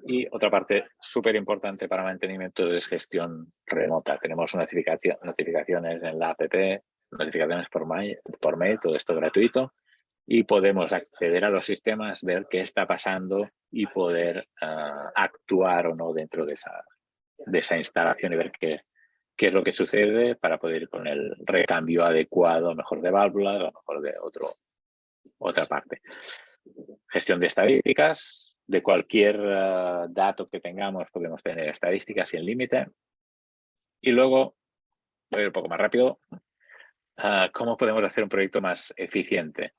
Y otra parte súper importante para mantenimiento es gestión remota. Tenemos notificaciones en la app, notificaciones por mail, todo esto gratuito. Y podemos acceder a los sistemas, ver qué está pasando y poder actuar o no dentro de esa instalación y ver qué es lo que sucede para poder ir con el recambio adecuado, mejor de válvulas, a lo mejor de otra parte. gestión de estadísticas. De cualquier dato que tengamos podemos tener estadísticas sin límite. Y luego, voy a ir un poco más rápido, ¿cómo podemos hacer un proyecto más eficiente?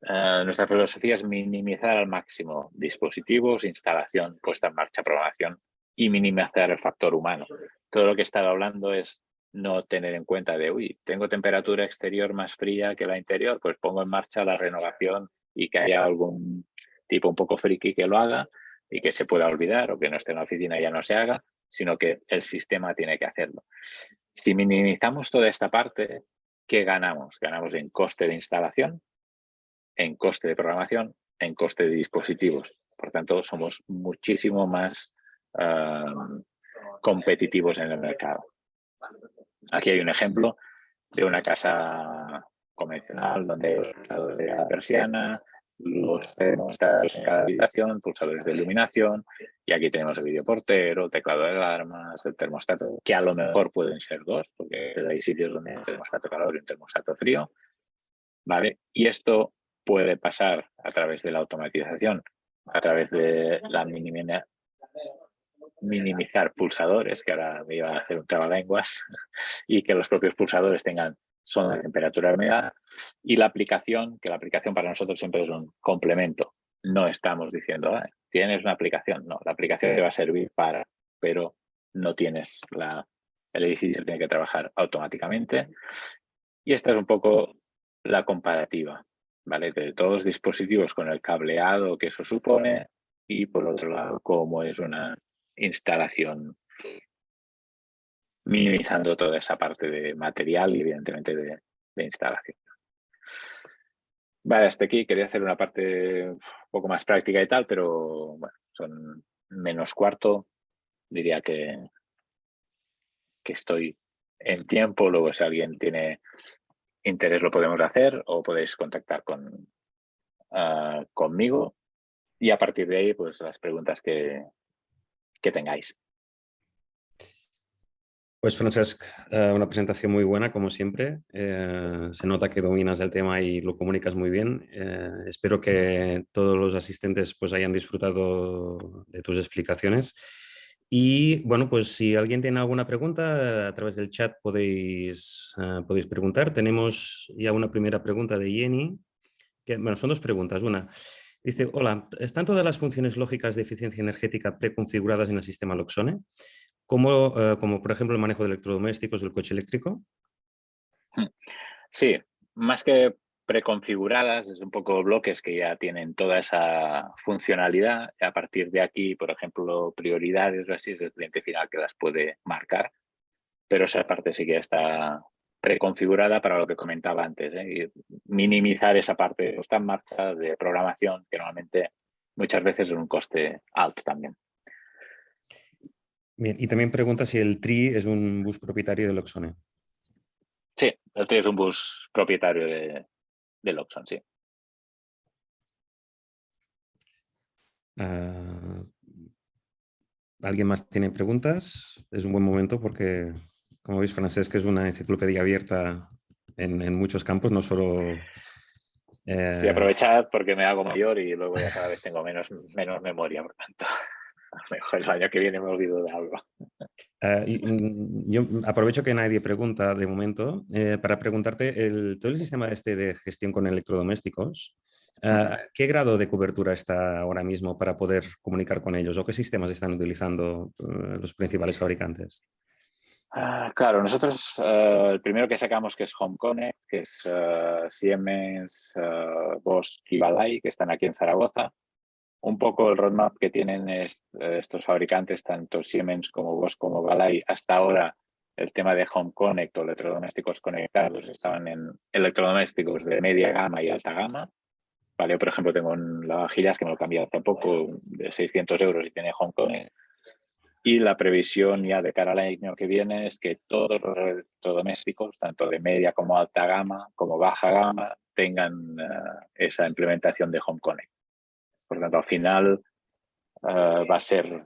Nuestra filosofía es minimizar al máximo dispositivos, instalación, puesta en marcha, programación y minimizar el factor humano. Todo lo que he estado hablando es no tener en cuenta de, uy, tengo temperatura exterior más fría que la interior, pues pongo en marcha la renovación y que haya algún tipo un poco friki que lo haga y que se pueda olvidar o que no esté en la oficina y ya no se haga, sino que el sistema tiene que hacerlo. Si minimizamos toda esta parte, ¿qué ganamos? Ganamos en coste de instalación, en coste de programación, en coste de dispositivos. Por tanto, somos muchísimo más competitivos en el mercado. Aquí hay un ejemplo de una casa convencional donde los pulsadores de cada persiana, los termostatos en cada habitación, pulsadores de iluminación, y aquí tenemos el videoportero, el teclado de alarmas, el termostato, que a lo mejor pueden ser dos, porque hay sitios donde hay un termostato calor y un termostato frío, ¿vale? Y esto puede pasar a través de la automatización, a través de la minimizar pulsadores, que ahora me iba a hacer un trabalenguas, y que los propios pulsadores tengan zona de temperatura y humedad, y la aplicación, que la aplicación para nosotros siempre es un complemento. No estamos diciendo, tienes una aplicación. No, la aplicación te va a servir para, pero no tienes el edificio tiene que trabajar automáticamente. Y esta es un poco la comparativa, ¿vale? De todos los dispositivos con el cableado que eso supone y, por otro lado, cómo es una instalación, minimizando toda esa parte de material y, evidentemente, de instalación. Vale, hasta aquí quería hacer una parte un poco más práctica y tal, pero bueno, son -4. Diría que estoy en tiempo. Luego, si alguien tiene interés, lo podemos hacer o podéis contactar conmigo y a partir de ahí, pues las preguntas que tengáis. Pues Francesc, una presentación muy buena, como siempre. Se nota que dominas el tema y lo comunicas muy bien. Espero que todos los asistentes pues, hayan disfrutado de tus explicaciones. Y bueno, pues si alguien tiene alguna pregunta, a través del chat podéis preguntar. Tenemos ya una primera pregunta de Jenny. Bueno, son dos preguntas. Una, dice, hola, ¿están todas las funciones lógicas de eficiencia energética preconfiguradas en el sistema Loxone? Como por ejemplo el manejo de electrodomésticos del coche eléctrico. Sí, más que preconfiguradas, es un poco bloques que ya tienen toda esa funcionalidad. A partir de aquí, por ejemplo, prioridades o así, es el cliente final que las puede marcar, pero esa parte sí que está preconfigurada para lo que comentaba antes, y minimizar esa parte de puesta en marcha, de programación, que normalmente muchas veces es un coste alto también. Bien, y también pregunta si el TRI es un bus propietario de Loxone. Sí, el TRI es un bus propietario de Loxone, sí. ¿Alguien más tiene preguntas? Es un buen momento porque, como veis, Francesc es una enciclopedia abierta en muchos campos, no solo... Sí, aprovechad porque me hago mayor y luego ya cada vez tengo menos memoria, por tanto, a lo mejor el año que viene me olvido de algo. Yo aprovecho que nadie pregunta de momento para preguntarte, todo el sistema de gestión con electrodomésticos, ¿qué grado de cobertura está ahora mismo para poder comunicar con ellos o qué sistemas están utilizando los principales fabricantes? Claro, nosotros el primero que sacamos, que es Home Connect, que es Siemens, Bosch y Balay, que están aquí en Zaragoza. Un poco el roadmap que tienen estos fabricantes, tanto Siemens como Bosch como Balay, hasta ahora el tema de Home Connect o electrodomésticos conectados estaban en electrodomésticos de media gama y alta gama. Vale, yo, por ejemplo, tengo un lavavajillas que me lo cambié hace poco de 600 euros y tiene Home Connect. Y la previsión ya de cara al año que viene es que todos los electrodomésticos, tanto de media como alta gama, como baja gama, tengan esa implementación de Home Connect. Por lo tanto, al final va a ser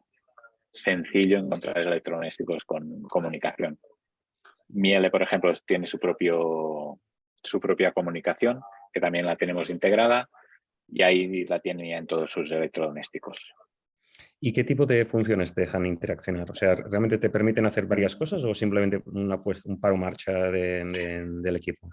sencillo encontrar electrodomésticos con comunicación. Miele, por ejemplo, tiene su propia comunicación, que también la tenemos integrada. y ahí la tienen ya en todos sus electrodomésticos. ¿Y qué tipo de funciones te dejan interaccionar? O sea, ¿realmente te permiten hacer varias cosas o simplemente un paro marcha del equipo?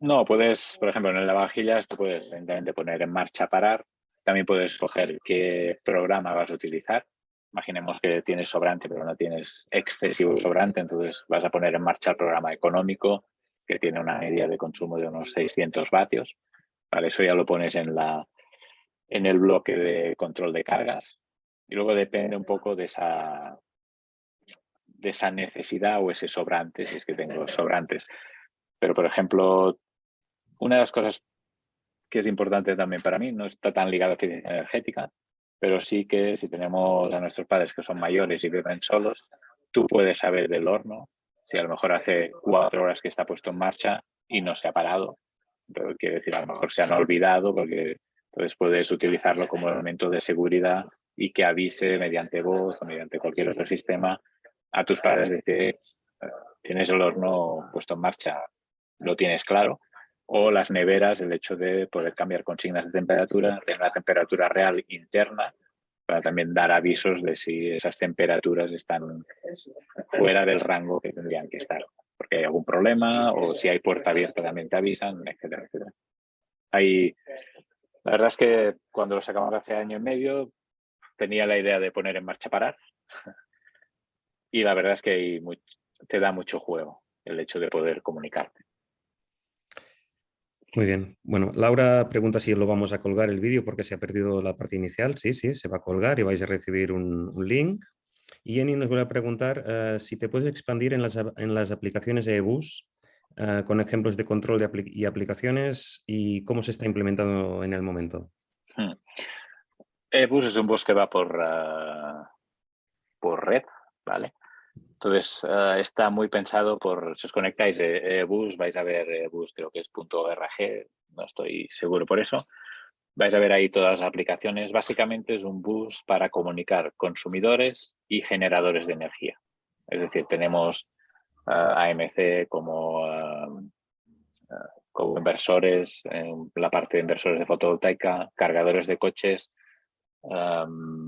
No, puedes, por ejemplo, en el lavavajillas tú puedes evidentemente poner en marcha parar. También puedes escoger qué programa vas a utilizar. Imaginemos que tienes sobrante, pero no tienes excesivo sobrante, entonces vas a poner en marcha el programa económico, que tiene una media de consumo de unos 600 vatios. Vale, eso ya lo pones en el bloque de control de cargas. Y luego depende un poco de esa necesidad o ese sobrante, si es que tengo sobrantes. Pero, por ejemplo, una de las cosas que es importante también para mí, no está tan ligado a eficiencia energética, pero sí que si tenemos a nuestros padres que son mayores y viven solos, tú puedes saber del horno si a lo mejor hace 4 horas que está puesto en marcha y no se ha parado. Pero quiere decir, a lo mejor se han olvidado, porque entonces puedes utilizarlo como elemento de seguridad y que avise mediante voz o mediante cualquier otro sistema a tus padres de que tienes el horno puesto en marcha, lo tienes claro. O las neveras, el hecho de poder cambiar consignas de temperatura, tener la temperatura real interna, para también dar avisos de si esas temperaturas están fuera del rango que tendrían que estar, porque hay algún problema, o si hay puerta abierta también te avisan, etcétera, etcétera. La verdad es que cuando lo sacamos hace año y medio tenía la idea de poner en marcha parar, y la verdad es que te da mucho juego el hecho de poder comunicarte. Muy bien. Bueno, Laura pregunta si lo vamos a colgar el vídeo porque se ha perdido la parte inicial. Sí, sí, se va a colgar y vais a recibir un link. Y Jenny nos vuelve a preguntar si te puedes expandir en las aplicaciones de eBus con ejemplos de control y aplicaciones y cómo se está implementando en el momento. eBus es un bus que va por red, ¿vale? Entonces, está muy pensado si os conectáis a eBus, vais a ver eBus, creo que es .org, no estoy seguro por eso. Vais a ver ahí todas las aplicaciones. Básicamente es un bus para comunicar consumidores y generadores de energía. Es decir, tenemos AMC como inversores, en la parte de inversores de fotovoltaica, cargadores de coches,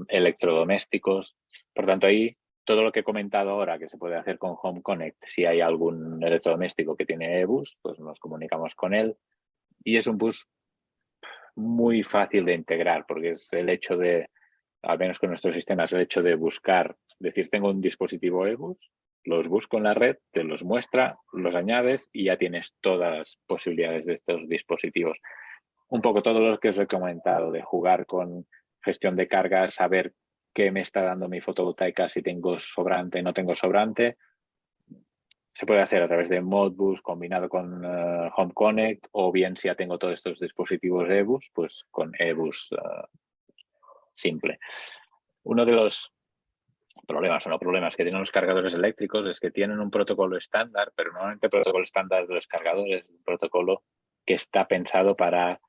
electrodomésticos. Por tanto, ahí todo lo que he comentado ahora que se puede hacer con Home Connect, si hay algún electrodoméstico que tiene eBus, pues nos comunicamos con él. Y es un bus muy fácil de integrar, porque es el hecho de, al menos con nuestro sistema, es el hecho de buscar, decir, tengo un dispositivo eBus, los busco en la red, te los muestra, los añades y ya tienes todas las posibilidades de estos dispositivos. Un poco todo lo que os he comentado, de jugar con gestión de cargas, saber qué me está dando mi fotovoltaica, si tengo sobrante, no tengo sobrante. Se puede hacer a través de Modbus combinado con Home Connect, o bien si ya tengo todos estos dispositivos eBus, pues con eBus simple. Uno de los problemas o no problemas que tienen los cargadores eléctricos es que tienen un protocolo estándar, pero normalmente el protocolo estándar de los cargadores es un protocolo que está pensado para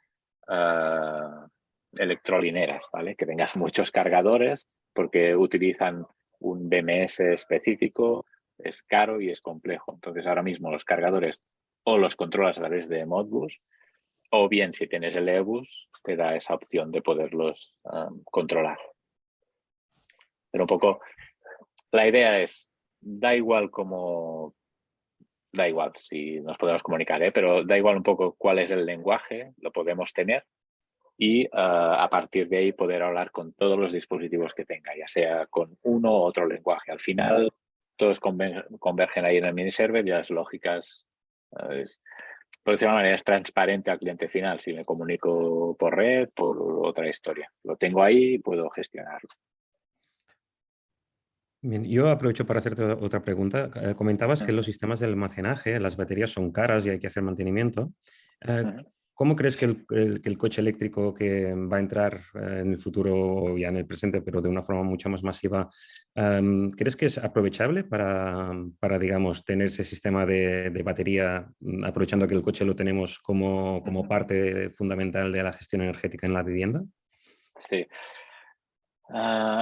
electrolineras, ¿vale? Que tengas muchos cargadores porque utilizan un BMS específico, es caro y es complejo. Entonces ahora mismo los cargadores o los controlas a través de Modbus, o bien si tienes el eBus te da esa opción de poderlos controlar. Pero un poco la idea es, da igual si nos podemos comunicar, pero da igual un poco cuál es el lenguaje, lo podemos tener, y a partir de ahí poder hablar con todos los dispositivos que tenga, ya sea con uno u otro lenguaje. Al final todos convergen ahí en el mini server y las lógicas, por decirlo de una manera, es transparente al cliente final. Si me comunico por red, por otra historia. Lo tengo ahí y puedo gestionarlo. Bien, yo aprovecho para hacerte otra pregunta. Comentabas que los sistemas de almacenaje, las baterías son caras y hay que hacer mantenimiento. ¿Cómo crees que el coche eléctrico que va a entrar en el futuro, ya en el presente, pero de una forma mucho más masiva, crees que es aprovechable para digamos, tener ese sistema de batería, aprovechando que el coche lo tenemos como parte fundamental de la gestión energética en la vivienda? Sí.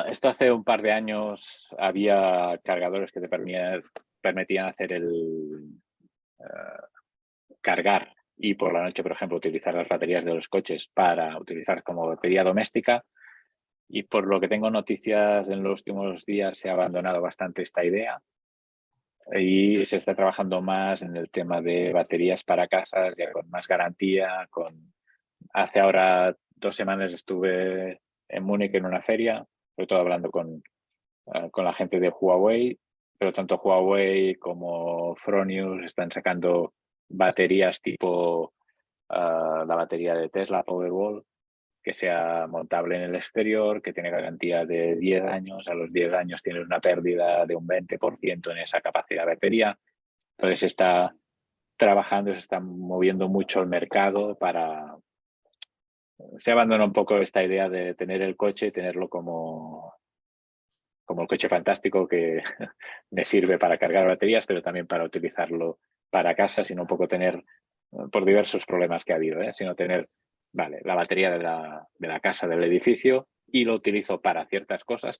Esto hace un par de años había cargadores que te permitían hacer cargar y por la noche, por ejemplo, utilizar las baterías de los coches para utilizar como batería doméstica. Y por lo que tengo noticias en los últimos días se ha abandonado bastante esta idea y se está trabajando más en el tema de baterías para casas, ya con más garantía. Hace ahora 2 semanas estuve en Múnich en una feria, sobre todo hablando con la gente de Huawei, pero tanto Huawei como Fronius están sacando baterías tipo la batería de Tesla Powerwall, que sea montable en el exterior, que tiene garantía de 10 años. A los 10 años tienes una pérdida de un 20% en esa capacidad de batería. Entonces se está trabajando, se está moviendo mucho el mercado para... Se abandona un poco esta idea de tener el coche y tenerlo como el coche fantástico que me sirve para cargar baterías, pero también para utilizarlo para casa, sino un poco tener, por diversos problemas que ha habido, sino tener, vale, la batería de la casa, del edificio, y lo utilizo para ciertas cosas.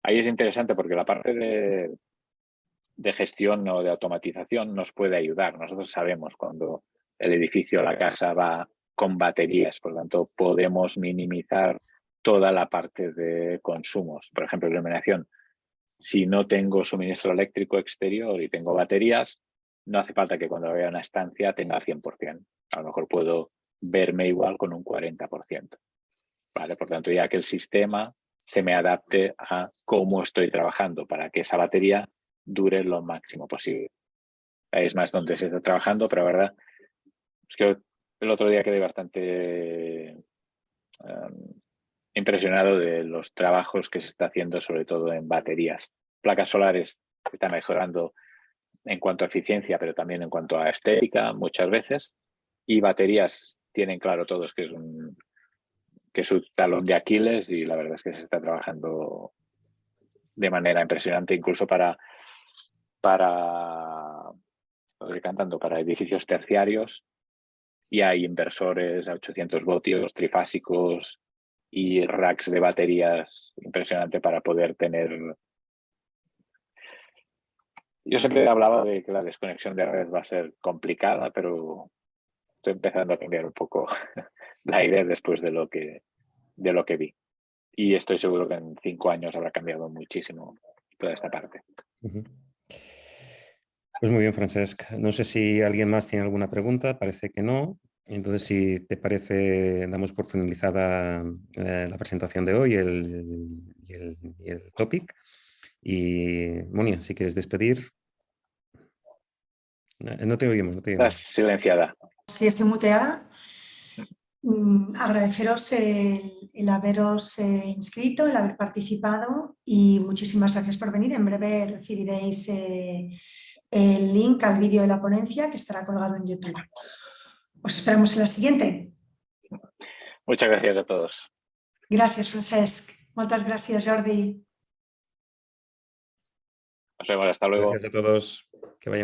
Ahí es interesante porque la parte de gestión o de automatización nos puede ayudar. Nosotros sabemos cuando el edificio, la casa va con baterías, por lo tanto podemos minimizar toda la parte de consumos. Por ejemplo, iluminación. Si no tengo suministro eléctrico exterior y tengo baterías, no hace falta que cuando vaya a una estancia tenga 100%. A lo mejor puedo verme igual con un 40%. ¿Vale? Por tanto, ya que el sistema se me adapte a cómo estoy trabajando para que esa batería dure lo máximo posible. Ahí es más donde se está trabajando, pero la verdad es que el otro día quedé bastante impresionado de los trabajos que se está haciendo, sobre todo en baterías. Placas solares que están mejorando en cuanto a eficiencia, pero también en cuanto a estética muchas veces. Y baterías tienen claro todos que es su talón de Aquiles, y la verdad es que se está trabajando de manera impresionante, incluso para edificios terciarios, y hay inversores a 800 voltios, trifásicos y racks de baterías impresionante para poder tener... Yo siempre hablaba de que la desconexión de red va a ser complicada, pero estoy empezando a cambiar un poco la idea después de lo que vi. Y estoy seguro que en 5 años habrá cambiado muchísimo toda esta parte. Pues muy bien, Francesc. No sé si alguien más tiene alguna pregunta, parece que no. Entonces, si te parece, damos por finalizada la presentación de hoy y el topic. Y, Monia, si quieres despedir. No te oímos, no te oímos. Estás silenciada. Sí, estoy muteada. Agradeceros el haberos inscrito, el haber participado, y muchísimas gracias por venir. En breve recibiréis el link al vídeo de la ponencia que estará colgado en YouTube. Os esperamos en la siguiente. Muchas gracias a todos. Gràcies, Francesc. Moltes gràcies, Jordi. Nos vemos, hasta luego. Gracias a todos. Que vayan